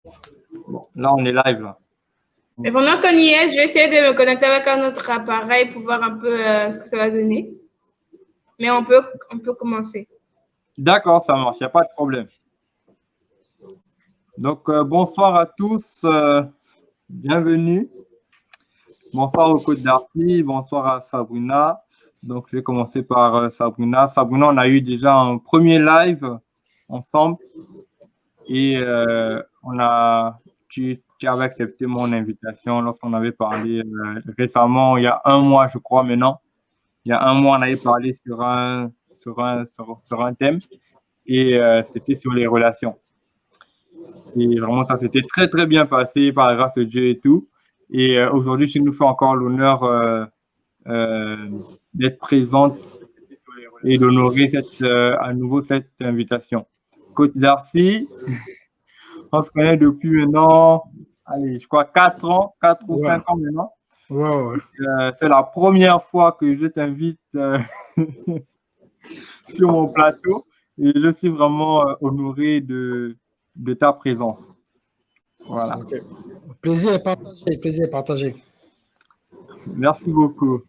Bon, là, on est live. Là. Et pendant qu'on y est, je vais essayer de me connecter avec un autre appareil pour voir un peu ce que ça va donner. Mais on peut commencer. D'accord, ça marche, il n'y a pas de problème. Donc, bonsoir à tous, bienvenue. Bonsoir au Côte d'Arcy, bonsoir à Sabrina. Donc, je vais commencer par Sabrina. Sabrina, on a eu déjà un premier live ensemble et tu avais accepté mon invitation lorsqu'on avait parlé récemment, il y a un mois, je crois maintenant. Il y a un mois, on avait parlé sur un thème et c'était sur les relations. Et vraiment, ça s'était très, très bien passé par grâce à Dieu et tout. Et aujourd'hui, tu nous fais encore l'honneur d'être présente et d'honorer à nouveau cette invitation. Côte d'Arcy, on se connaît depuis maintenant, allez, je crois 4 ans, 4 ou 5 ans maintenant. Ouais. C'est la première fois que je t'invite sur mon plateau et je suis vraiment honoré de ta présence. Voilà. Okay. Plaisir est partagé. Merci beaucoup.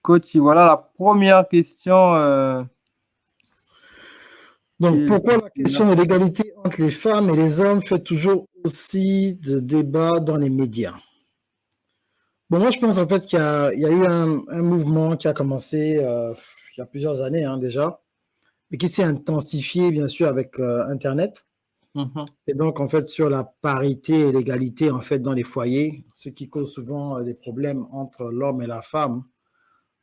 Coach, voilà la première question. Donc, pourquoi la question de l'égalité entre les femmes et les hommes fait toujours aussi de débat dans les médias? Bon, moi, je pense en fait qu'il y a eu un mouvement qui a commencé il y a plusieurs années déjà, mais qui s'est intensifié, bien sûr, avec Internet. Et donc, en fait, sur la parité et l'égalité, en fait, dans les foyers, ce qui cause souvent des problèmes entre l'homme et la femme.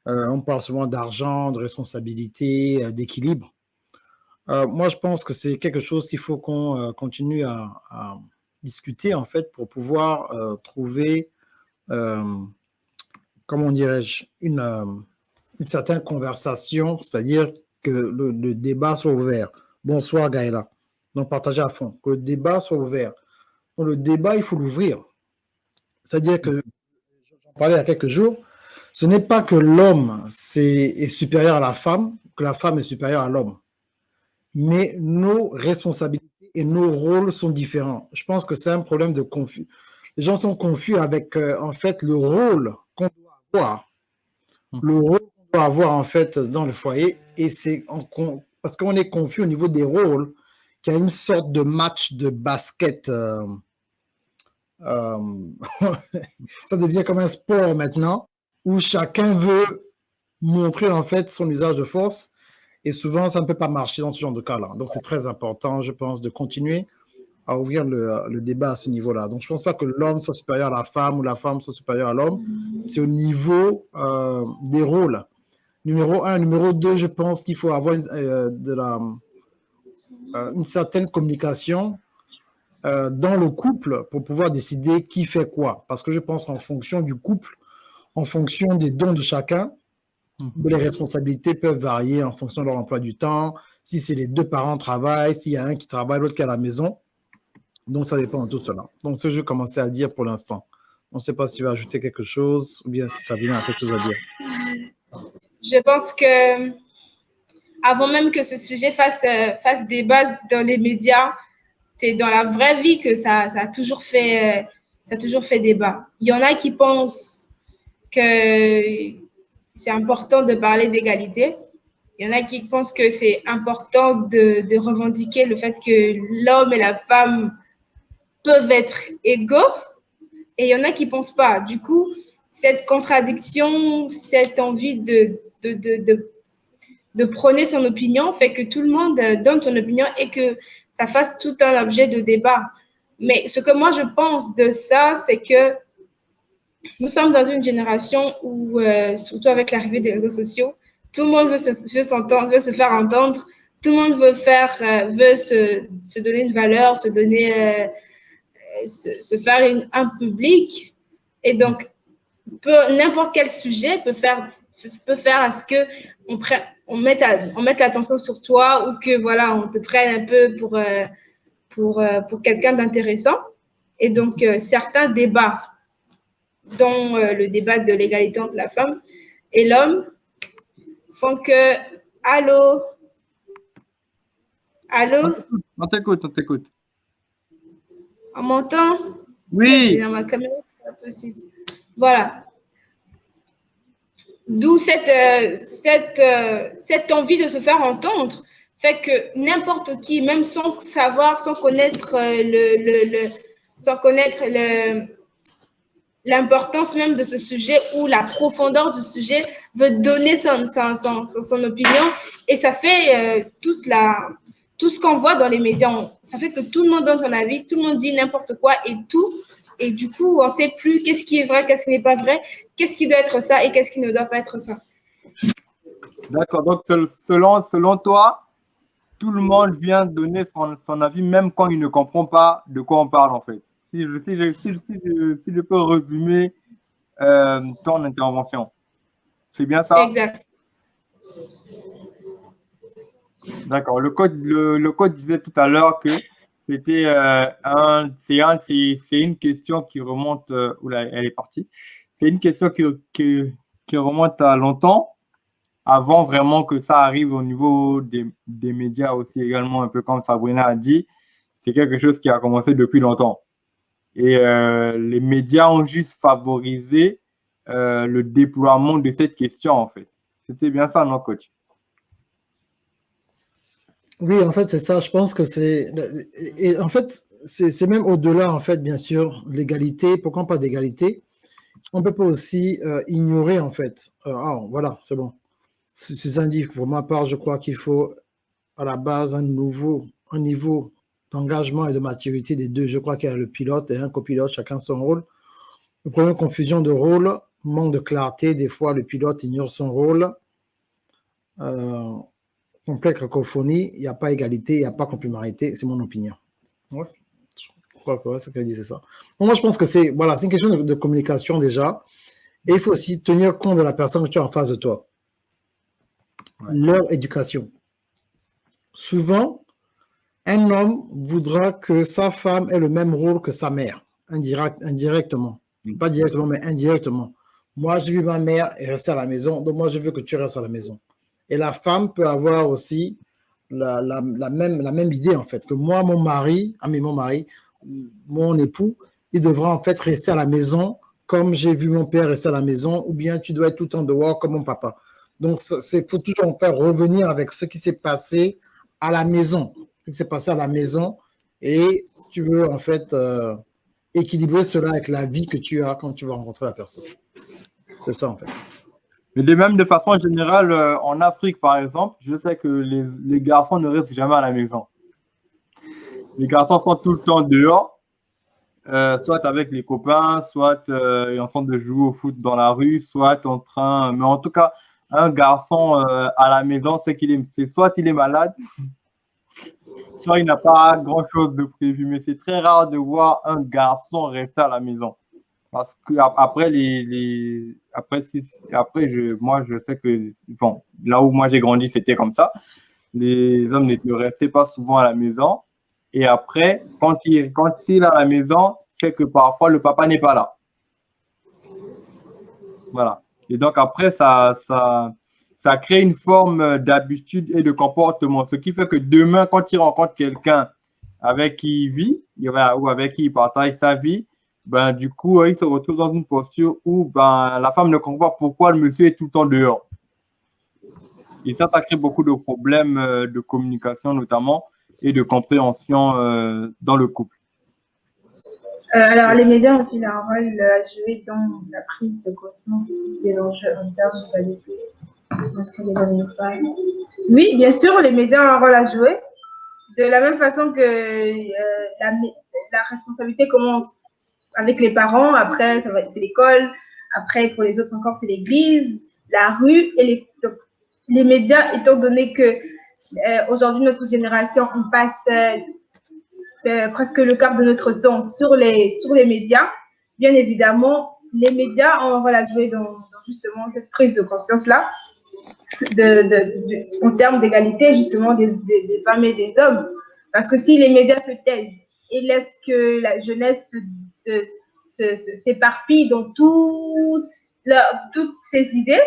On parle souvent d'argent, de responsabilité, d'équilibre. Moi, je pense que c'est quelque chose qu'il faut qu'on continue à discuter, en fait, pour pouvoir trouver, comment dirais-je, une certaine conversation, c'est-à-dire que le débat soit ouvert. Bonsoir, Gaëla. Donc, partagez à fond. Que le débat soit ouvert. Donc, le débat, il faut l'ouvrir. C'est-à-dire que, j'en parlais il y a quelques jours, ce n'est pas que l'homme est supérieur à la femme, que la femme est supérieure à l'homme. Mais nos responsabilités et nos rôles sont différents. Je pense que c'est un problème de confus. Les gens sont confus avec, en fait, le rôle qu'on doit avoir. Le rôle qu'on doit avoir, en fait, dans le foyer. Et c'est parce qu'on est confus au niveau des rôles qu'il y a une sorte de match de basket. Ça devient comme un sport maintenant, où chacun veut montrer, en fait, son usage de force. Et souvent, ça ne peut pas marcher dans ce genre de cas-là. Donc, c'est très important, je pense, de continuer à ouvrir le débat à ce niveau-là. Donc, je ne pense pas que l'homme soit supérieur à la femme ou la femme soit supérieure à l'homme. C'est au niveau des rôles. Numéro 1. Numéro 2, je pense qu'il faut avoir une certaine communication dans le couple pour pouvoir décider qui fait quoi. Parce que je pense qu'en fonction du couple, en fonction des dons de chacun, les responsabilités peuvent varier en fonction de leur emploi du temps. Si c'est les deux parents travaillent, s'il y a un qui travaille, l'autre qui est à la maison. Donc, ça dépend de tout cela. Donc, ce que je commençais à dire pour l'instant. On ne sait pas si tu vas ajouter quelque chose ou bien si Sabrina a quelque chose à dire. Je pense que avant même que ce sujet fasse débat dans les médias, c'est dans la vraie vie que ça a toujours fait débat. Il y en a qui pensent que c'est important de parler d'égalité. Il y en a qui pensent que c'est important de revendiquer le fait que l'homme et la femme peuvent être égaux. Et il y en a qui ne pensent pas. Du coup, cette contradiction, cette envie de prôner son opinion fait que tout le monde donne son opinion et que ça fasse tout un objet de débat. Mais ce que moi je pense de ça, c'est que nous sommes dans une génération où, surtout avec l'arrivée des réseaux sociaux, tout le monde veut se faire entendre, tout le monde veut se donner une valeur, se faire un public. Et donc, n'importe quel sujet peut faire à ce qu'on mette l'attention sur toi ou que voilà, on te prenne un peu pour quelqu'un d'intéressant. Et donc, certains débats, dont le débat de l'égalité entre la femme et l'homme, Donc, allô? Allô? On t'écoute, on t'écoute. On m'entend? Oui. Dans ma caméra, c'est pas possible. Voilà. D'où cette envie de se faire entendre fait que n'importe qui, même sans savoir, sans connaître l'importance même de ce sujet ou la profondeur du sujet, veut donner son opinion et ça fait tout ce qu'on voit dans les médias. Ça fait que tout le monde donne son avis, tout le monde dit n'importe quoi et tout. Et du coup, on ne sait plus qu'est-ce qui est vrai, qu'est-ce qui n'est pas vrai, qu'est-ce qui doit être ça et qu'est-ce qui ne doit pas être ça. D'accord, donc selon toi, tout le monde vient donner son avis, même quand il ne comprend pas de quoi on parle en fait. Si je peux résumer ton intervention, c'est bien ça? Exact. D'accord. Le coach disait tout à l'heure que c'était c'est une question qui remonte, oula, elle est partie. C'est une question qui remonte à longtemps, avant vraiment que ça arrive au niveau des médias aussi également, un peu comme Sabrina a dit. C'est quelque chose qui a commencé depuis longtemps. Et les médias ont juste favorisé le déploiement de cette question, en fait. C'était bien ça, non, coach? Oui, en fait, c'est ça. Je pense que c'est. Et en fait, c'est même au-delà, en fait, bien sûr, l'égalité. Pourquoi pas d'égalité? On ne peut pas aussi ignorer, en fait. Voilà, c'est bon. Suzanne dit, pour ma part, je crois qu'il faut à la base un niveau d'engagement et de maturité des deux. Je crois qu'il y a le pilote et un copilote, chacun son rôle. Le problème, confusion de rôle, manque de clarté. Des fois, le pilote ignore son rôle. Complète cacophonie, il n'y a pas égalité, il n'y a pas complémentarité. C'est mon opinion. Ouais. Je crois que ce qu'elle dit, c'est ça. Bon, moi, je pense que c'est une question de communication déjà. Et il faut aussi tenir compte de la personne que tu as en face de toi. Ouais. Leur éducation. Souvent, un homme voudra que sa femme ait le même rôle que sa mère, indirectement. Pas directement, mais indirectement. Moi, j'ai vu ma mère rester à la maison, donc moi, je veux que tu restes à la maison. Et la femme peut avoir aussi la même idée, en fait, que moi, mon époux, il devra en fait rester à la maison comme j'ai vu mon père rester à la maison, ou bien tu dois être tout le temps dehors comme mon papa. Donc, il faut toujours faire revenir avec ce qui s'est passé à la maison. Ce qui s'est passé à la maison, et tu veux en fait équilibrer cela avec la vie que tu as quand tu vas rencontrer la personne. C'est ça, en fait. Mais de même, de façon générale, en Afrique, par exemple, je sais que les garçons ne restent jamais à la maison. Les garçons sont tout le temps dehors, soit avec les copains, soit en train de jouer au foot dans la rue, soit en train... Mais en tout cas, un garçon à la maison, c'est soit il est malade, soit il n'a pas grand-chose de prévu. Mais c'est très rare de voir un garçon rester à la maison. Parce que après, moi, je sais que, bon, là où moi j'ai grandi, c'était comme ça. Les hommes ne restaient pas souvent à la maison. Et après, quand il est à la maison, c'est que parfois le papa n'est pas là. Voilà. Et donc après, ça crée une forme d'habitude et de comportement. Ce qui fait que demain, quand il rencontre quelqu'un avec qui il vit, ou avec qui il partage sa vie, ben, du coup, il se retrouve dans une posture où ben, la femme ne comprend pas pourquoi le monsieur est tout le temps dehors. Et ça crée beaucoup de problèmes de communication notamment et de compréhension dans le couple. Alors, les médias ont-ils un rôle à jouer dans la prise de conscience des enjeux en termes d'égalité entre les hommes et les femmes? Oui, bien sûr, les médias ont un rôle à jouer. De la même façon que la responsabilité commence avec les parents, après c'est l'école, après pour les autres encore c'est l'église, la rue et les médias, étant donné que aujourd'hui notre génération on passe presque le quart de notre temps sur les médias, bien évidemment les médias ont un rôle à jouer dans justement cette prise de conscience là en termes d'égalité justement des femmes et des hommes. Parce que si les médias se taisent et laissent que la jeunesse s'éparpille dans toutes ces idées,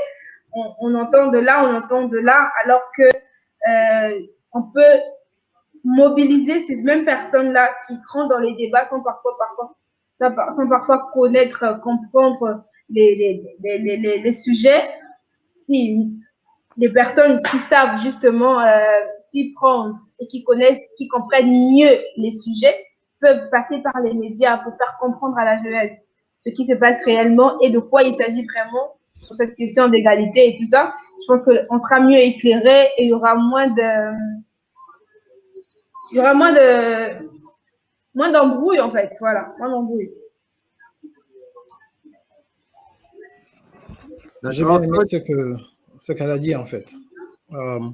on entend de là, on entend de là, alors que on peut mobiliser ces mêmes personnes-là qui rentrent dans les débats sans parfois connaître, comprendre les sujets. Si les personnes qui savent justement s'y prendre et qui connaissent, qui comprennent mieux les sujets, peuvent passer par les médias pour faire comprendre à la jeunesse ce qui se passe réellement et de quoi il s'agit vraiment sur cette question d'égalité et tout ça. Je pense qu'on sera mieux éclairé et il y aura moins d'embrouilles en fait, voilà, moins d'embrouilles. J'ai bien aimé ce qu'elle a dit en fait. Quand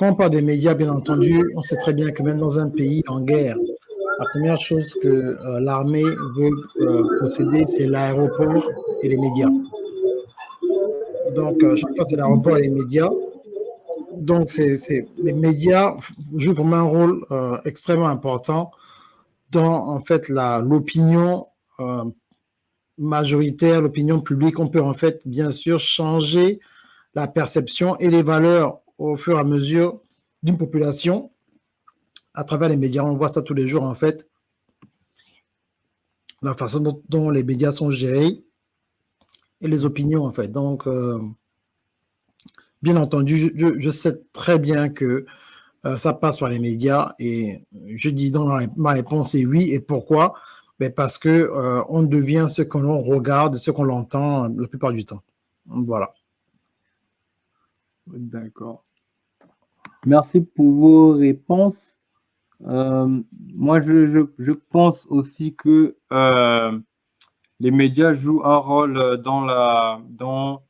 on parle des médias, bien entendu, on sait très bien que même dans un pays en guerre, la première chose que l'armée veut posséder, c'est l'aéroport et les médias. Donc, chaque fois, c'est l'aéroport et les médias. Donc, les médias jouent vraiment un rôle extrêmement important dans, en fait, l'opinion majoritaire, l'opinion publique. On peut, en fait, bien sûr, changer la perception et les valeurs au fur et à mesure d'une population à travers les médias. On voit ça tous les jours, en fait, la façon dont les médias sont gérés et les opinions, en fait. Donc, bien entendu, je sais très bien que ça passe par les médias et je dis donc ma réponse est oui. Et pourquoi? Ben parce que on devient ce que l'on regarde, ce qu'on entend la plupart du temps. Voilà. D'accord. Merci pour vos réponses. Moi, je pense aussi que les médias jouent un rôle dans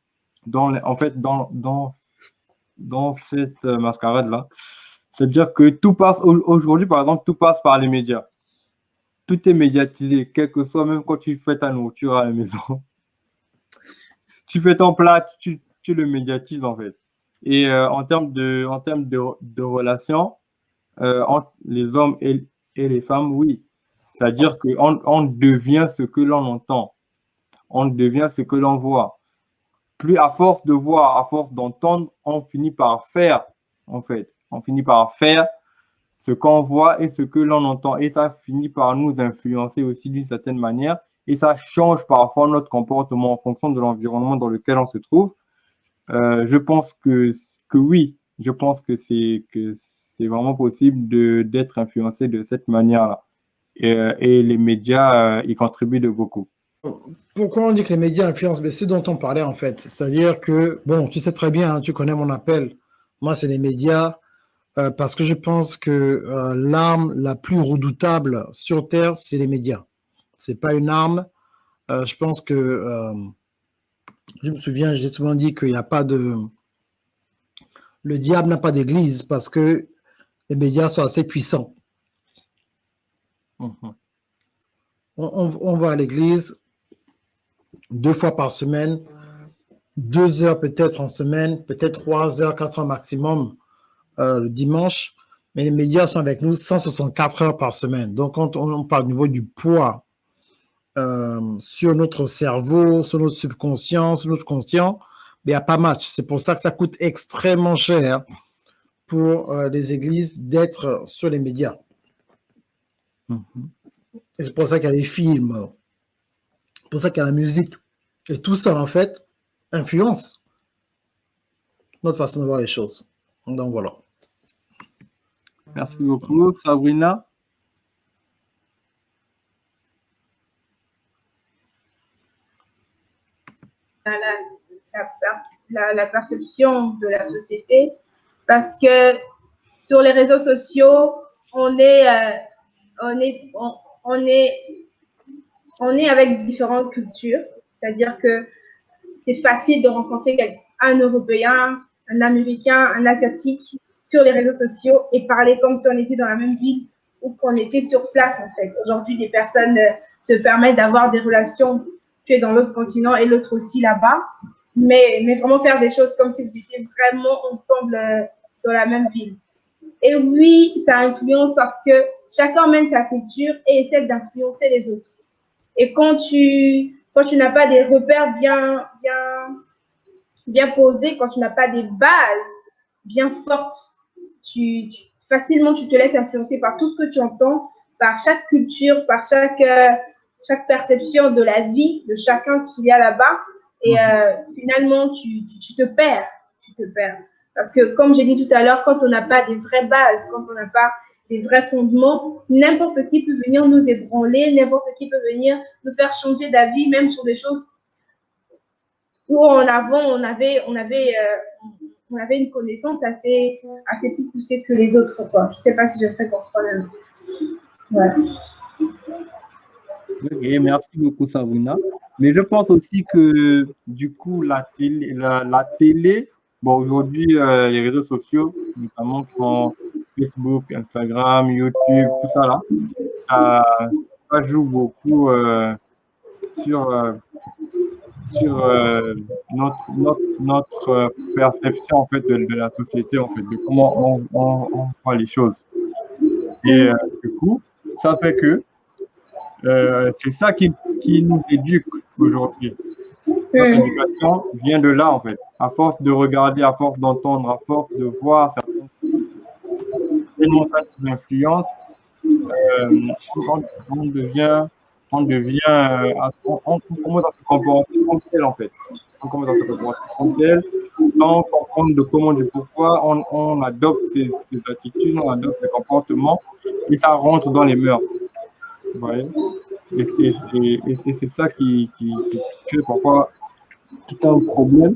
cette mascarade-là. C'est-à-dire que tout passe, aujourd'hui, par exemple, tout passe par les médias. Tout est médiatisé, quel que soit, même quand tu fais ta nourriture à la maison. Tu fais ton plat, tu le médiatises, en fait. Et en termes de relations, entre les hommes et les femmes, oui. C'est-à-dire qu'on devient ce que l'on entend. On devient ce que l'on voit. Plus à force de voir, à force d'entendre, on finit par faire, en fait. On finit par faire ce qu'on voit et ce que l'on entend. Et ça finit par nous influencer aussi d'une certaine manière. Et ça change parfois notre comportement en fonction de l'environnement dans lequel on se trouve. Je pense que oui, je pense que c'est vraiment possible d'être influencé de cette manière-là. Et les médias y contribuent de beaucoup. Pourquoi on dit que les médias influencent? Ben, c'est dont on parlait en fait. C'est-à-dire que, bon, tu sais très bien, hein, tu connais mon appel. Moi, c'est les médias parce que je pense que l'arme la plus redoutable sur Terre, c'est les médias. C'est pas une arme. Je pense que, je me souviens, j'ai souvent dit qu'il n'y a pas de... Le diable n'a pas d'église parce que les médias sont assez puissants. Mhm. On va à l'église 2 fois par semaine, 2 heures peut-être en semaine, peut-être 3 heures, 4 heures maximum le dimanche, mais les médias sont avec nous 164 heures par semaine. Donc, quand on parle au niveau du poids sur notre cerveau, sur notre subconscient, sur notre conscient, il n'y a pas match. C'est pour ça que ça coûte extrêmement cher pour les églises d'être sur les médias. Mhm. Et c'est pour ça qu'il y a les films, c'est pour ça qu'il y a la musique. Et tout ça, en fait, influence notre façon de voir les choses. Donc, voilà. Merci beaucoup, Sabrina. La perception de la société, parce que sur les réseaux sociaux, on est avec différentes cultures, c'est-à-dire que c'est facile de rencontrer un Européen, un Américain, un Asiatique sur les réseaux sociaux et parler comme si on était dans la même ville ou qu'on était sur place en fait. Aujourd'hui, des personnes se permettent d'avoir des relations, tu es dans l'autre continent et l'autre aussi là-bas, mais vraiment faire des choses comme si vous étiez vraiment ensemble dans la même ville. Et oui, ça influence parce que chacun mène sa culture et essaie d'influencer les autres. Et quand tu n'as pas des repères bien posées, quand tu n'as pas des bases bien fortes, facilement tu te laisses influencer par tout ce que tu entends, par chaque culture, par chaque perception de la vie de chacun qu'il y a là-bas. Et finalement, tu te perds. Tu te perds. Parce que, comme j'ai dit tout à l'heure, quand on n'a pas des vraies bases, quand on n'a pas des vrais fondements, n'importe qui peut venir nous ébranler, n'importe qui peut venir nous faire changer d'avis, même sur des choses où en avant, on avait une connaissance assez plus poussée que les autres, quoi. Je ne sais pas si je fais comprendre. Voilà. Ok, merci beaucoup, Sabrina. Mais je pense aussi que du coup, la télé, bon, aujourd'hui, les réseaux sociaux, notamment qui sont Facebook, Instagram, YouTube, tout ça là, ça joue beaucoup sur, sur notre perception en fait de la société, en fait, de comment on voit les choses. Et du coup, ça fait que c'est ça qui nous éduque aujourd'hui. Notre éducation vient de là, en fait. À force de regarder, à force d'entendre, à force de voir certaines influences, on commence à se comporter comme tel, en fait. On commence à se comporter comme tel, sans comprendre de comment, du pourquoi, on adopte ces attitudes, on adopte ces comportements, et ça rentre dans les mœurs. Vous voyez? Et c'est ça qui crée parfois tout un problème.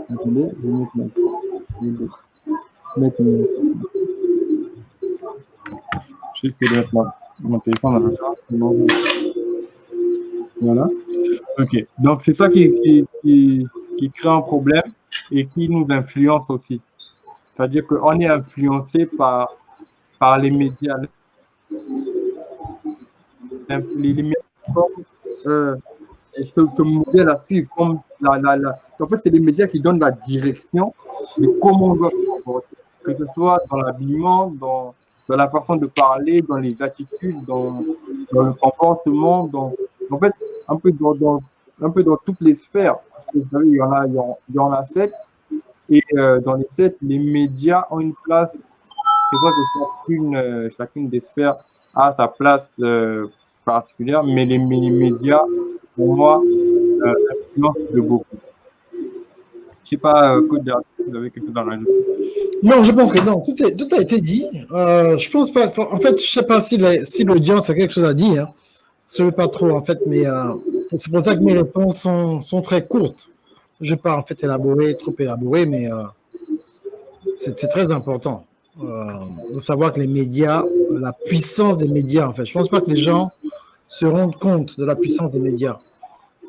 Attendez, je vais mettre je vais essayer de mettre mon téléphone à la charge. Voilà. Ok. Donc, c'est ça qui crée un problème et qui nous influence aussi. C'est-à-dire qu'on est influencé par les médias. Les médias ce modèle à suivre. Comme en fait, c'est les médias qui donnent la direction de comment on doit se comporter. Que ce soit dans l'habillement, dans la façon de parler, dans les attitudes, dans le comportement, en fait, un peu dans toutes les sphères. Parce que, vous savez, il y en a 7. Et dans les 7, les médias ont une place. C'est vrai que chacune des sphères a sa place particulière, mais les médias, pour moi, influencent de beaucoup. Je ne sais pas, Côte d'Ivoire, vous avez quelque chose dans la vie. Non, je pense que non, tout a été dit. Je pense pas. En fait, je sais pas si l'audience a quelque chose à dire. Je ne sais pas trop, en fait, mais c'est pour ça que mes réponses sont très courtes. Je ne vais pas, en fait, trop élaborer, mais c'est très important de savoir que les médias, la puissance des médias, en fait. Je ne pense pas que les gens se rendent compte de la puissance des médias.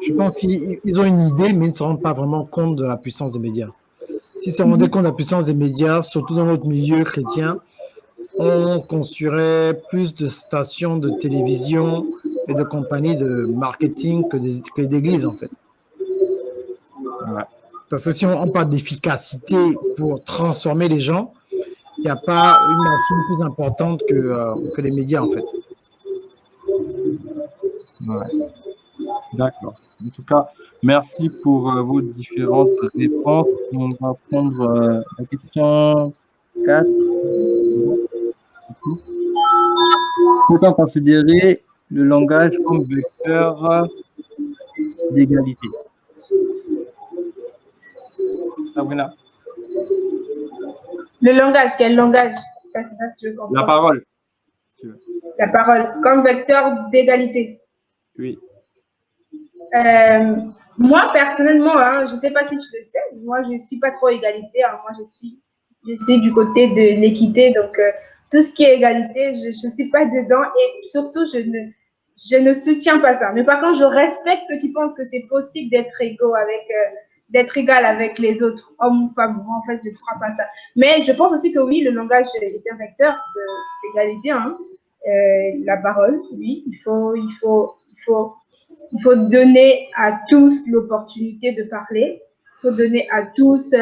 Je pense qu'ils ont une idée, mais ils ne se rendent pas vraiment compte de la puissance des médias. S'ils se rendaient compte de la puissance des médias, surtout dans notre milieu chrétien, on construirait plus de stations de télévision et de compagnies de marketing que d'églises, en fait. Ouais. Parce que si on parle d'efficacité pour transformer les gens, il n'y a pas une machine plus importante que les médias, en fait. Ouais. D'accord. En tout cas, merci pour vos différentes réponses. On va prendre la question 4. Peut-on considérer le langage comme vecteur d'égalité? Sabrina? Le langage, quel langage? Ça, c'est ça que je comprends. La parole. Si tu veux. La parole, comme vecteur d'égalité. Oui. Moi, personnellement, hein, je ne sais pas si tu le sais, moi, je ne suis pas trop égalitaire. Moi, je suis du côté de l'équité. Donc, tout ce qui est égalité, je ne suis pas dedans. Et surtout, je ne soutiens pas ça. Mais par contre, je respecte ceux qui pensent que c'est possible d'être égal avec les autres, hommes ou femmes. Moi, en fait, je ne crois pas ça. Mais je pense aussi que oui, le langage est un vecteur d'égalité. Hein. La parole, oui, il faut donner à tous l'opportunité de parler. Il faut donner à tous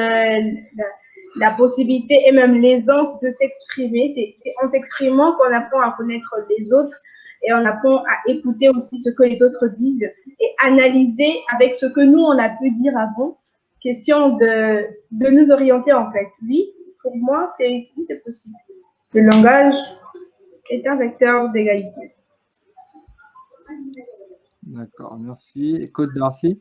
la possibilité et même l'aisance de s'exprimer. C'est en s'exprimant qu'on apprend à connaître les autres et on apprend à écouter aussi ce que les autres disent et analyser avec ce que nous, on a pu dire avant question de nous orienter, en fait. Oui, pour moi, c'est possible. Le langage est un vecteur d'égalité. D'accord, merci. Et Côte d'Arcy?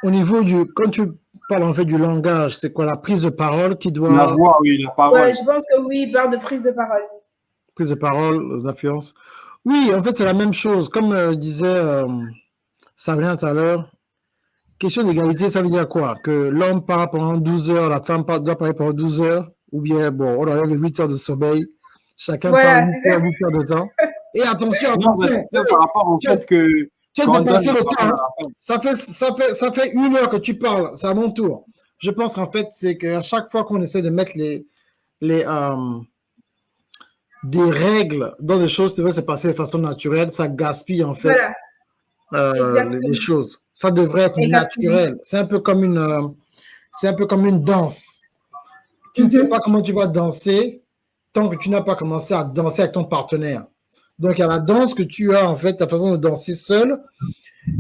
Au niveau quand tu parles en fait du langage, c'est quoi la prise de parole qui La doit, voix, oui, la parole. Ouais, je pense que oui, il parle de prise de parole. prise de parole, d'influence. Oui, en fait, c'est la même chose. Comme disait Sabrina tout à l'heure, question d'égalité, ça veut dire quoi? Que l'homme parle pendant 12 heures, la femme doit parler pendant 12 heures, ou bien, bon, on enlève les 8 heures de sommeil, chacun parle Voilà, 8 heures, 8 heures de temps. Et attention, Non, mais attention, c'est par rapport au fait que tu as quand on donne dépassé la le parole à temps. la femme, Ça fait 1 heure que tu parles, c'est à mon tour. Je pense qu'en fait, c'est qu'à chaque fois qu'on essaie de mettre les, des règles dans des choses qui devraient se passer de façon naturelle, ça gaspille en fait voilà, les exactement. choses. Ça devrait être Exactement. naturel. C'est un peu comme une danse. Tu ne sais pas comment tu vas danser tant que tu n'as pas commencé à danser avec ton partenaire. Donc, il y a la danse que tu as, en fait, ta façon de danser seul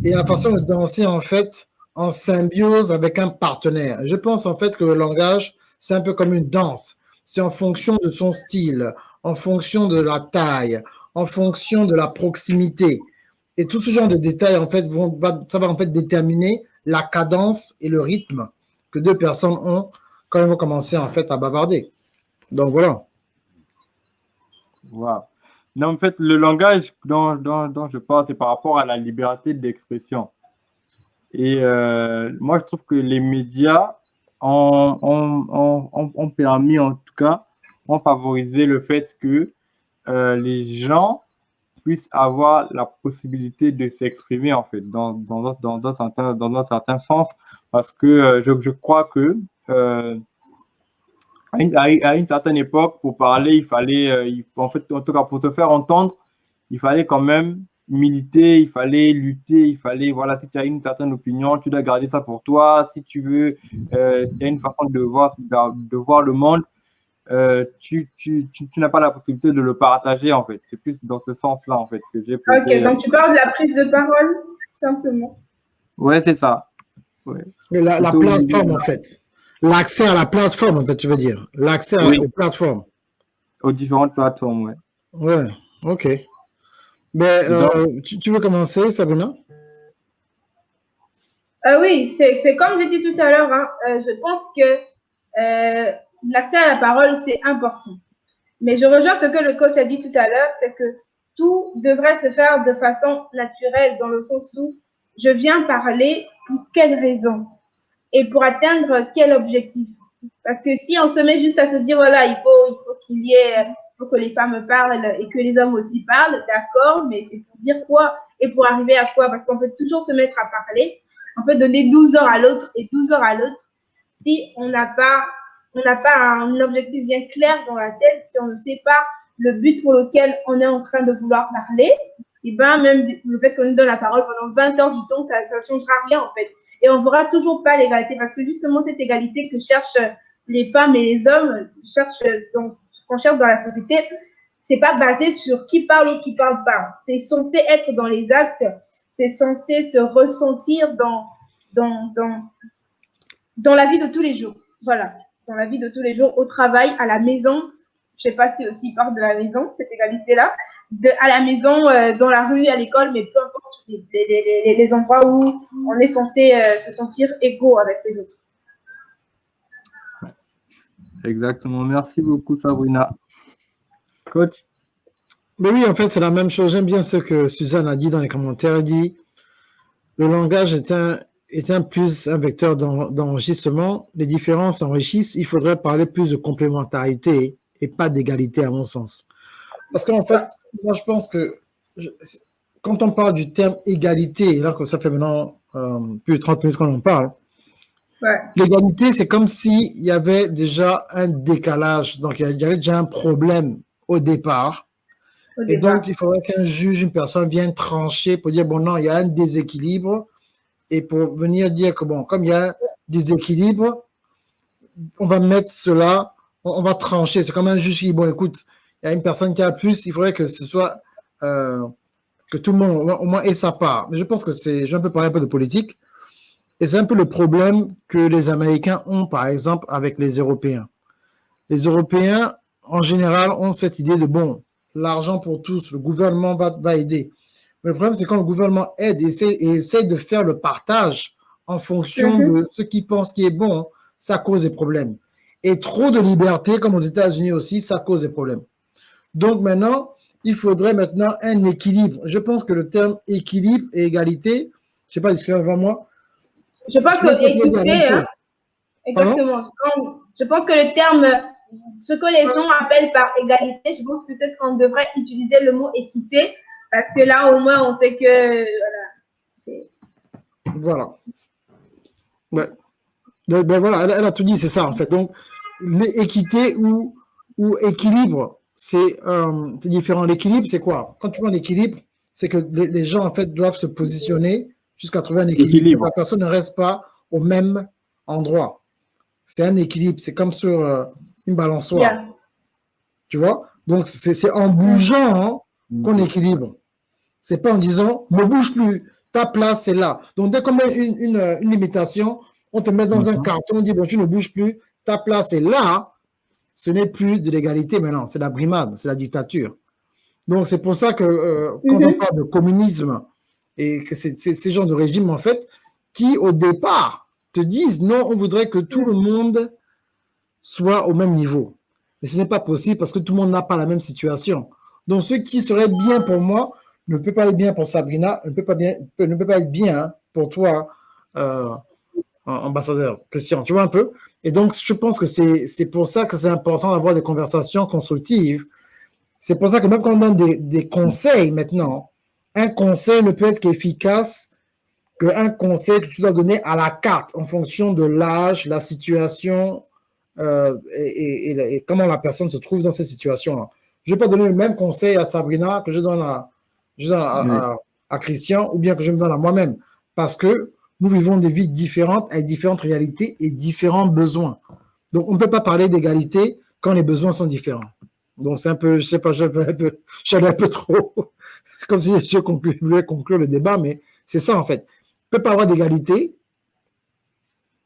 et la façon de danser, en fait, en symbiose avec un partenaire. Je pense, en fait, que le langage, c'est un peu comme une danse. C'est en fonction de son style, en fonction de la taille, en fonction de la proximité. Et tout ce genre de détails, en fait, ça va en fait déterminer la cadence et le rythme que deux personnes ont quand elles vont commencer, en fait, à bavarder. Donc, voilà. wow. Non, en fait, le langage dont je parle, c'est par rapport à la liberté d'expression. Et moi, je trouve que les médias ont permis, en tout cas, ont favorisé le fait que les gens puissent avoir la possibilité de s'exprimer, en fait, dans un certain sens, parce que je crois que à une certaine époque, pour parler, il fallait, en fait, en tout cas, pour se faire entendre, il fallait quand même militer, il fallait lutter, il fallait, voilà, si tu as une certaine opinion, tu dois garder ça pour toi. Si tu veux, si tu as une façon de voir le monde, tu n'as pas la possibilité de le partager, en fait. C'est plus dans ce sens-là, en fait, que j'ai posé. Ok, donc tu parles de la prise de parole, simplement. Ouais, c'est ça. Ouais. La Plutôt au niveau plateforme, en fait. L'accès à la plateforme, en fait, tu veux dire. L'accès oui, aux plateformes. aux différentes plateformes, ouais. Ouais, ok. Ben, Donc, tu veux commencer, Sabrina? Oui, c'est comme j'ai dit tout à l'heure, hein, je pense que l'accès à la parole, c'est important. Mais je rejoins ce que le coach a dit tout à l'heure, c'est que tout devrait se faire de façon naturelle, dans le sens où je viens parler pour quelle raison et pour atteindre quel objectif. Parce que si on se met juste à se dire, voilà, il faut qu'il y ait, faut que les femmes parlent et que les hommes aussi parlent, d'accord, mais c'est pour dire quoi et pour arriver à quoi? Parce qu'on peut toujours se mettre à parler, on peut donner 12 heures à l'autre et 12 heures à l'autre si on n'a pas un objectif bien clair dans la tête, si on ne sait pas le but pour lequel on est en train de vouloir parler, et bien même le fait qu'on nous donne la parole pendant 20 heures du temps, ça ne changera rien en fait. Et on ne verra toujours pas l'égalité parce que justement cette égalité que cherchent les femmes et les hommes, qu'on cherche dans la société, c'est pas basé sur qui parle ou qui parle pas. C'est censé être dans les actes, c'est censé se ressentir dans la vie de tous les jours. Voilà, dans la vie de tous les jours, au travail, à la maison. Je ne sais pas si aussi il parle de la maison, cette égalité-là. À la maison, dans la rue, à l'école, mais peu importe les endroits où on est censé se sentir égaux avec les autres. exactement. Merci beaucoup, Sabrina. Coach? Mais oui, en fait, c'est la même chose. J'aime bien ce que Suzanne a dit dans les commentaires. Elle dit le langage est un vecteur d'enrichissement. Les différences enrichissent. Il faudrait parler plus de complémentarité et pas d'égalité, à mon sens. Parce qu'en fait, moi, je pense que quand on parle du terme égalité, là, que ça fait maintenant plus de 30 minutes qu'on en parle, ouais. L'égalité, c'est comme s'il y avait déjà un décalage. Donc, il y avait déjà un problème au départ. Et donc, il faudrait qu'un juge, une personne vienne trancher pour dire, bon, non, il y a un déséquilibre. Et pour venir dire que, bon, comme il y a un déséquilibre, on va mettre cela, on va trancher. C'est comme un juge qui dit, bon, écoute, il y a une personne qui a plus, il faudrait que ce soit, que tout le monde, au moins, ait sa part. Mais je pense que je vais un peu parler un peu de politique. Et c'est un peu le problème que les Américains ont, par exemple, avec les Européens. Les Européens, en général, ont cette idée de, bon, l'argent pour tous, le gouvernement va aider. Mais le problème, c'est quand le gouvernement aide et essaie de faire le partage en fonction de ce qu'il pense qui est bon, ça cause des problèmes. Et trop de liberté, comme aux États-Unis aussi, ça cause des problèmes. Donc maintenant, il faudrait maintenant un équilibre. Je pense que le terme équilibre et égalité, je ne sais pas si c'est devant moi. Je pense que équité, hein, exactement. Je pense que le terme, ce que les gens appellent par égalité, je pense peut-être qu'on devrait utiliser le mot équité, parce que là, au moins, on sait que, voilà. Ouais. Ben voilà, elle a tout dit, c'est ça, en fait. Donc, l'équité ou équilibre, c'est différent. L'équilibre, c'est quoi? Quand tu prends l'équilibre, c'est que les gens, en fait, doivent se positionner jusqu'à trouver un équilibre. La personne ne reste pas au même endroit. C'est un équilibre. C'est comme sur une balançoire. Tu vois? Donc, c'est en bougeant qu'on équilibre. C'est pas en disant, ne bouge plus, ta place, c'est là. Donc, dès qu'on met une limitation, on te met dans un carton, on dit, bon, tu ne bouges plus, ta place est là. Ce n'est plus de l'égalité maintenant, c'est la brimade, c'est la dictature. Donc, c'est pour ça que quand on parle de communisme, et que c'est ces genres de régimes, en fait, qui, au départ, te disent, non, on voudrait que tout le monde soit au même niveau. Mais ce n'est pas possible parce que tout le monde n'a pas la même situation. Donc, ce qui serait bien pour moi ne peut pas être bien pour Sabrina, ne peut pas être bien pour toi, ambassadeur Christian. Tu vois un peu? Et donc, je pense que c'est pour ça que c'est important d'avoir des conversations constructives. C'est pour ça que même quand on donne des conseils maintenant, un conseil ne peut être qu'efficace qu'un conseil que tu dois donner à la carte en fonction de l'âge, la situation et comment la personne se trouve dans ces situations-là. Je ne vais pas donner le même conseil à Sabrina que je donne à Christian ou bien que je me donne à moi-même parce que nous vivons des vies différentes avec différentes réalités et différents besoins. Donc, on ne peut pas parler d'égalité quand les besoins sont différents. Donc, c'est un peu, je ne sais pas, j'allais un peu trop, comme si je voulais conclure le débat, mais c'est ça en fait. On ne peut pas avoir d'égalité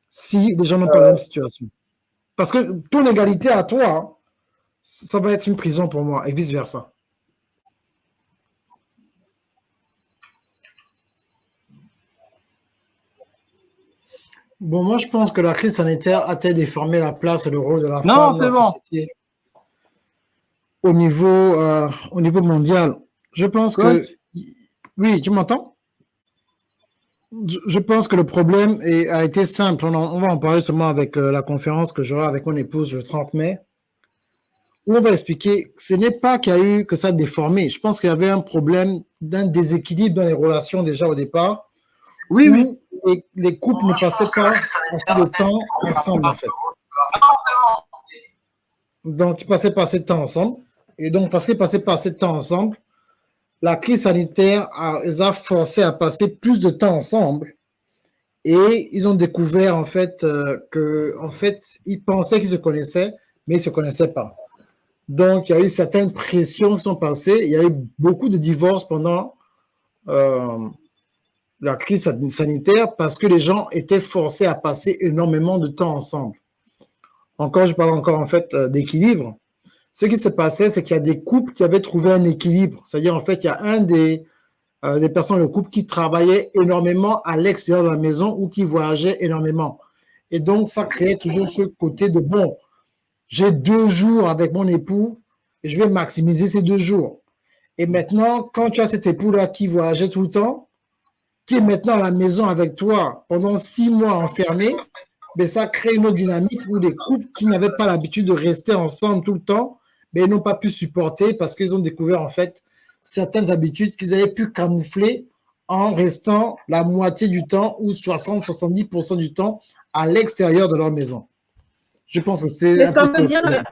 si les gens n'ont pas la même situation. Parce que ton égalité à toi, ça va être une prison pour moi et vice-versa. Bon, moi, je pense que la crise sanitaire a-t-elle déformé la place et le rôle de la femme dans la société au niveau mondial? Je pense que... Oui, tu m'entends? Je pense que le problème a été simple. On va en parler seulement avec la conférence que j'aurai avec mon épouse le 30 mai, où on va expliquer que ce n'est pas qu'il y a eu que ça a déformé. Je pense qu'il y avait un problème d'un déséquilibre dans les relations déjà au départ. Oui, oui. Et les couples ne passaient pas assez de temps ensemble, en fait. Donc, ils passaient pas assez de temps ensemble. Et donc, parce qu'ils passaient pas assez de temps ensemble, la crise sanitaire les a forcés à passer plus de temps ensemble. Et ils ont découvert, en fait, ils pensaient qu'ils se connaissaient, mais ils ne se connaissaient pas. Donc, il y a eu certaines pressions qui sont passées. Il y a eu beaucoup de divorces pendant la crise sanitaire parce que les gens étaient forcés à passer énormément de temps ensemble. Je parle encore en fait d'équilibre. Ce qui se passait, c'est qu'il y a des couples qui avaient trouvé un équilibre. C'est-à-dire, en fait, il y a des personnes, le couple, qui travaillaient énormément à l'extérieur de la maison ou qui voyageaient énormément. Et donc, ça créait toujours ce côté de, bon, j'ai 2 jours avec mon époux et je vais maximiser ces 2 jours. Et maintenant, quand tu as cet époux-là qui voyageait tout le temps, qui est maintenant à la maison avec toi pendant 6 mois enfermé, mais ça crée une autre dynamique où les couples qui n'avaient pas l'habitude de rester ensemble tout le temps, mais ils n'ont pas pu supporter parce qu'ils ont découvert en fait certaines habitudes qu'ils avaient pu camoufler en restant la moitié du temps ou 60-70% du temps à l'extérieur de leur maison. Je pense que c'est un peu ça.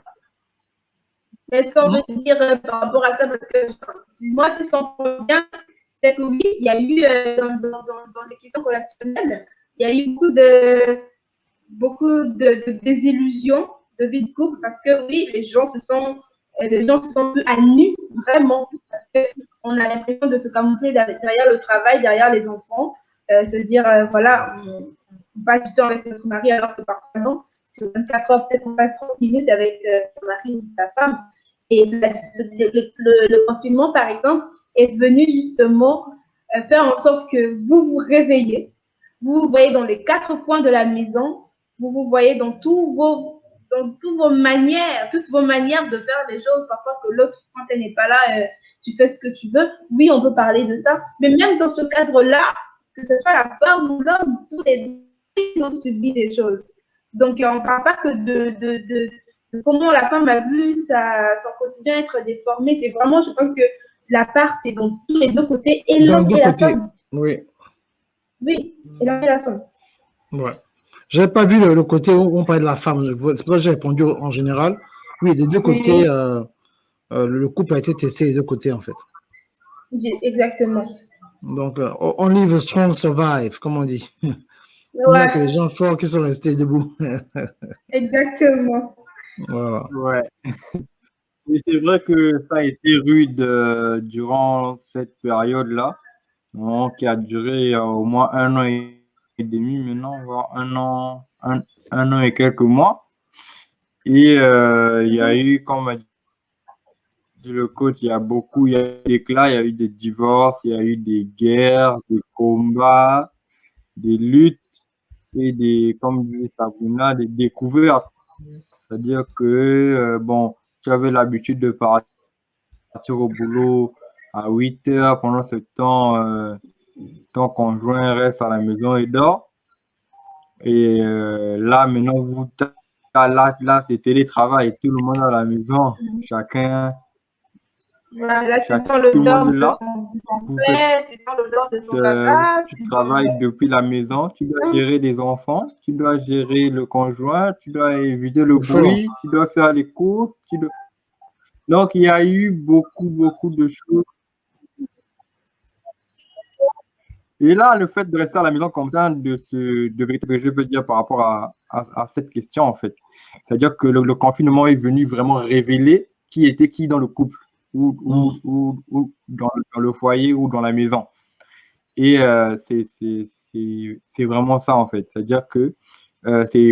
Est-ce qu'on veut dire par rapport à ça, parce que moi, si je comprends bien, c'est que oui, il y a eu dans les questions relationnelles, il y a eu beaucoup de désillusions de vie de couple parce que oui, les gens se sont vus à nu vraiment parce qu'on a l'impression de se camoufler derrière le travail, derrière les enfants, se dire voilà, on passe du temps avec notre mari, alors que parfois non. Sur 24 heures, peut-être on passe 30 minutes avec son mari ou sa femme. Et le confinement, par exemple, est venu justement faire en sorte que vous vous réveillez, vous vous voyez dans les 4 coins de la maison, vous vous voyez dans toutes vos manières de faire les choses. Parfois que l'autre, quand elle n'est pas là, tu fais ce que tu veux. Oui, on peut parler de ça. Mais même dans ce cadre-là, que ce soit la femme ou l'homme, tous les deux, ils ont subi des choses. Donc, on ne parle pas que de comment la femme a vu son quotidien être déformé. C'est vraiment, je pense que la part, c'est dans tous les deux côtés, et l'homme et la femme. Oui. Oui, et l'homme et la femme. Ouais. Je n'avais pas vu le côté où on parlait de la femme. C'est pour ça que j'ai répondu en général. Oui, des deux côtés, le couple a été testé des deux côtés, en fait. Exactement. Donc, only the strong survive, comme on dit. Il n'y a que les gens forts qui sont restés debout. Exactement. Voilà. Ouais. Et c'est vrai que ça a été rude durant cette période-là, qui a duré au moins 1 an et demi maintenant, voire 1 an et quelques mois. Et il y a eu, comme a dit le coach, il y a eu des éclats, il y a eu des divorces, il y a eu des guerres, des combats, des luttes et comme dit Sabrina, des découvertes. C'est-à-dire que, bon, tu avais l'habitude de partir au boulot à 8 heures. Pendant ce temps, ton conjoint reste à la maison et dort. Et là, maintenant, là, c'est télétravail. Tout le monde à la maison. Chacun. Voilà, tu sens l'odeur de son père, tu sens l'odeur de son papa. Tu travailles depuis la maison, tu dois gérer des enfants, tu dois gérer le conjoint, tu dois éviter le bruit, tu dois faire les courses. Donc, il y a eu beaucoup de choses. Et là, le fait de rester à la maison comme ça, de vérité que je peux dire par rapport à cette question, en fait. C'est-à-dire que le confinement est venu vraiment révéler qui était qui dans le couple, ou dans le foyer, ou dans la maison. Et c'est vraiment ça, en fait. C'est-à-dire que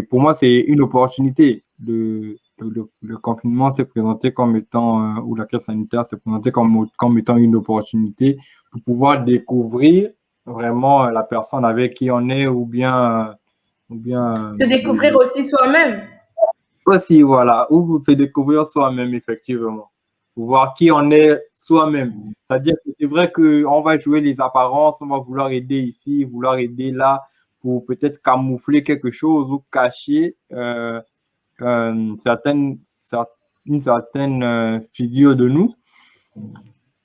pour moi, c'est une opportunité. Le confinement s'est présenté comme étant, ou la crise sanitaire s'est présentée comme étant une opportunité pour pouvoir découvrir vraiment la personne avec qui on est, ou bien se découvrir aussi soi-même. Aussi, voilà, ou se découvrir soi-même, effectivement. Pour voir qui on est soi-même. C'est-à-dire que c'est vrai qu'on va jouer les apparences, on va vouloir aider ici, vouloir aider là, pour peut-être camoufler quelque chose ou cacher une certaine figure de nous.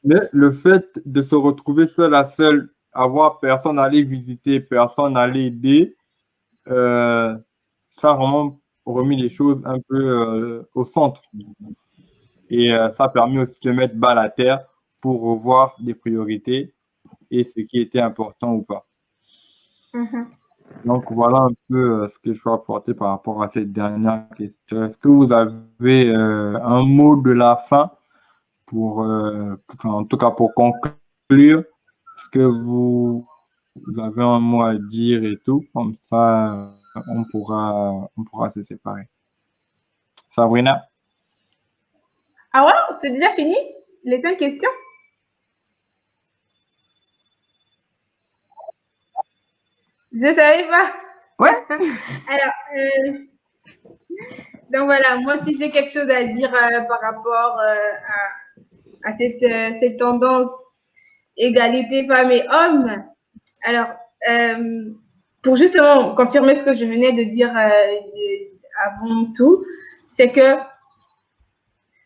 Mais le fait de se retrouver seul à seul, avoir personne à aller visiter, personne à aller aider, ça a vraiment remis les choses un peu au centre. Et ça a permis aussi de mettre balle à terre pour revoir des priorités et ce qui était important ou pas. Donc voilà un peu ce que je peux apporter par rapport à cette dernière question. Est-ce que vous avez un mot de la fin en tout cas pour conclure? Est-ce que vous avez un mot à dire et tout? Comme ça, on pourra se séparer. Sabrina? Ah ouais, c'est déjà fini? Les 5 questions? Je ne savais pas. Ouais. Alors, donc voilà, moi, si j'ai quelque chose à dire par rapport à cette tendance égalité femmes et hommes, alors, pour justement confirmer ce que je venais de dire avant tout, c'est que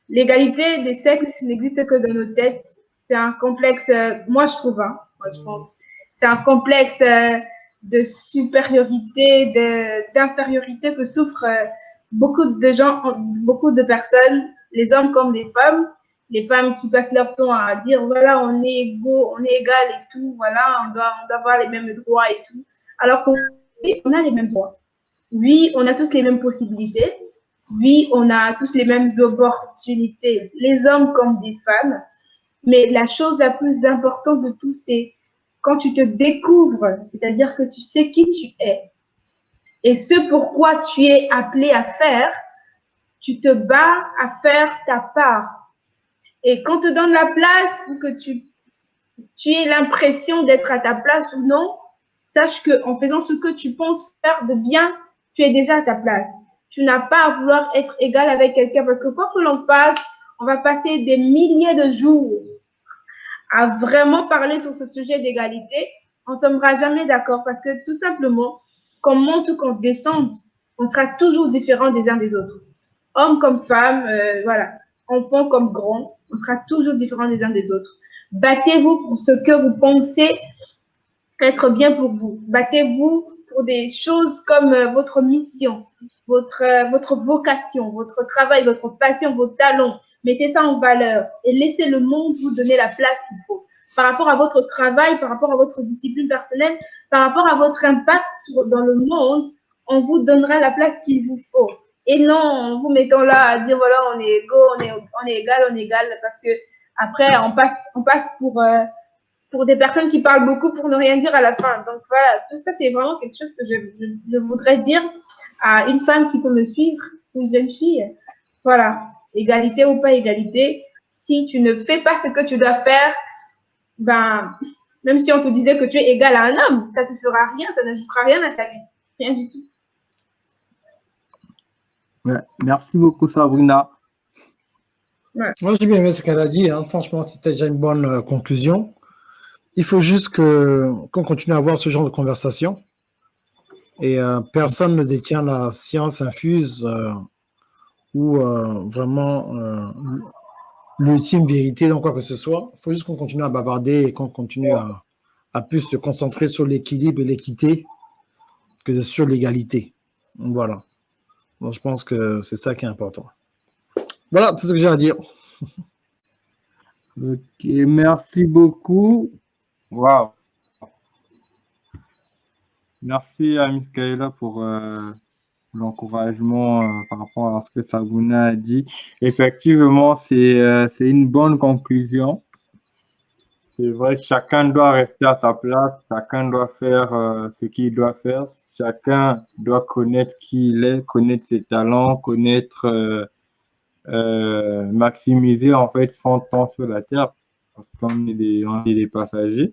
l'égalité des sexes n'existe que dans nos têtes. C'est un complexe, moi je trouve, moi je pense, c'est un complexe de supériorité, d'infériorité que souffrent beaucoup de gens, beaucoup de personnes, les hommes comme les femmes qui passent leur temps à dire voilà, on est égaux, on est égal et tout, voilà, on doit avoir les mêmes droits et tout. Alors qu'aujourd'hui, on a les mêmes droits. Oui, on a tous les mêmes possibilités. Oui, on a tous les mêmes opportunités, les hommes comme des femmes. Mais la chose la plus importante de tout, c'est quand tu te découvres, c'est-à-dire que tu sais qui tu es. et ce pourquoi tu es appelé à faire, tu te bats à faire ta part. Et quand on te donne la place ou que tu aies l'impression d'être à ta place ou non, sache qu'en faisant ce que tu penses faire de bien, tu es déjà à ta place. Tu n'as pas à vouloir être égal avec quelqu'un parce que quoi que l'on fasse, on va passer des milliers de jours à vraiment parler sur ce sujet d'égalité. On ne tombera jamais d'accord parce que tout simplement, qu'on monte ou qu'on descende, on sera toujours différents des uns des autres. Hommes comme femmes, voilà, enfants comme grands, on sera toujours différents des uns des autres. Battez-vous pour ce que vous pensez être bien pour vous. Battez-vous pour des choses comme votre mission, votre vocation, votre travail, votre passion, vos talents. Mettez ça en valeur et laissez le monde vous donner la place qu'il faut. Par rapport à votre travail, par rapport à votre discipline personnelle, par rapport à votre impact dans le monde, on vous donnera la place qu'il vous faut. Et non, en vous mettant là à dire voilà, on est égaux, on est égal, parce que après, on passe pour des personnes qui parlent beaucoup pour ne rien dire à la fin. Donc voilà, tout ça, c'est vraiment quelque chose que je voudrais dire à une femme qui peut me suivre, une jeune fille. Voilà, égalité ou pas égalité, si tu ne fais pas ce que tu dois faire, ben, même si on te disait que tu es égal à un homme, ça ne te fera rien, ça n'ajoutera rien à ta vie. Rien du tout. Ouais, merci beaucoup, Sabrina. Ouais. Moi, j'ai bien aimé ce qu'elle a dit. Hein. Franchement, c'était déjà une bonne conclusion. Il faut juste qu'on continue à avoir ce genre de conversation. Et personne ne détient la science infuse ou vraiment l'ultime vérité dans quoi que ce soit. Il faut juste qu'on continue à bavarder et qu'on continue à plus se concentrer sur l'équilibre et l'équité que sur l'égalité. Voilà. Donc, je pense que c'est ça qui est important. Voilà tout ce que j'ai à dire. Ok, merci beaucoup. Wow. Merci à Miss Kaila pour l'encouragement par rapport à ce que Sabrina a dit. Effectivement, c'est une bonne conclusion. C'est vrai que chacun doit rester à sa place, chacun doit faire ce qu'il doit faire, chacun doit connaître qui il est, connaître ses talents, connaître, maximiser en fait son temps sur la terre, parce qu'on est des passagers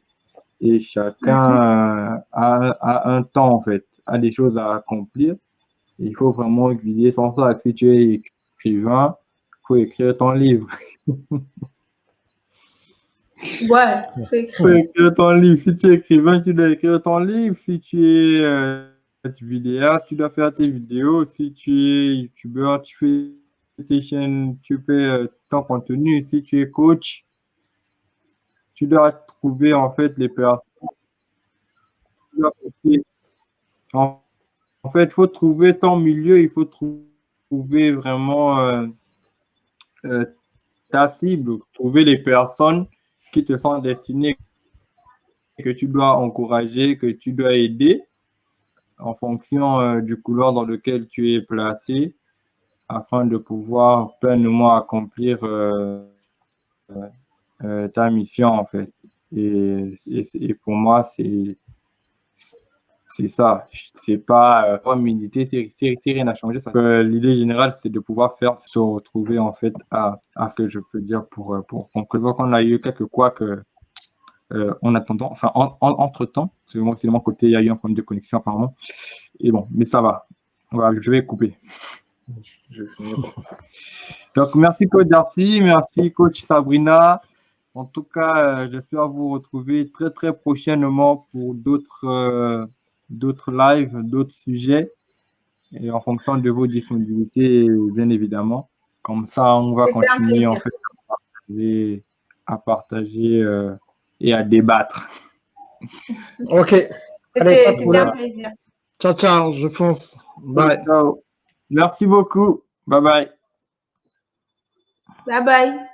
et chacun a un temps en fait, a des choses à accomplir. Il faut vraiment viser son sac. Si tu es écrivain, il faut écrire ton livre. Ouais, c'est Tu peux écrire ton livre. Si tu es écrivain, tu dois écrire ton livre. Si tu es vidéaste, tu dois faire tes vidéos. Si tu es youtubeur, tu fais tes chaînes, tu fais ton contenu. Si tu es coach, tu dois trouver en fait les personnes. En fait, il faut trouver ton milieu, il faut trouver vraiment ta cible, trouver les personnes qui te sont destinées, que tu dois encourager, que tu dois aider en fonction du couloir dans lequel tu es placé afin de pouvoir pleinement accomplir ta mission en fait. Et pour moi, c'est ça. C'est pas militer, c'est rien à changer. L'idée générale, c'est de pouvoir se retrouver en fait à ce que je peux dire pour conclure qu'on a eu quelques couacs en attendant, enfin entre-temps, c'est de mon côté, il y a eu un problème de connexion apparemment. Et bon, mais ça va. Voilà, je vais couper. Donc, merci coach Darcy, merci coach Sabrina. En tout cas, j'espère vous retrouver très très prochainement pour d'autres lives, d'autres sujets, et en fonction de vos disponibilités, bien évidemment. Comme ça, on va continuer en fait à partager et à débattre. Ok. Allez, c'était un plaisir. Ciao, ciao, je fonce. Bye. Ciao. Merci beaucoup. Bye bye. Bye bye.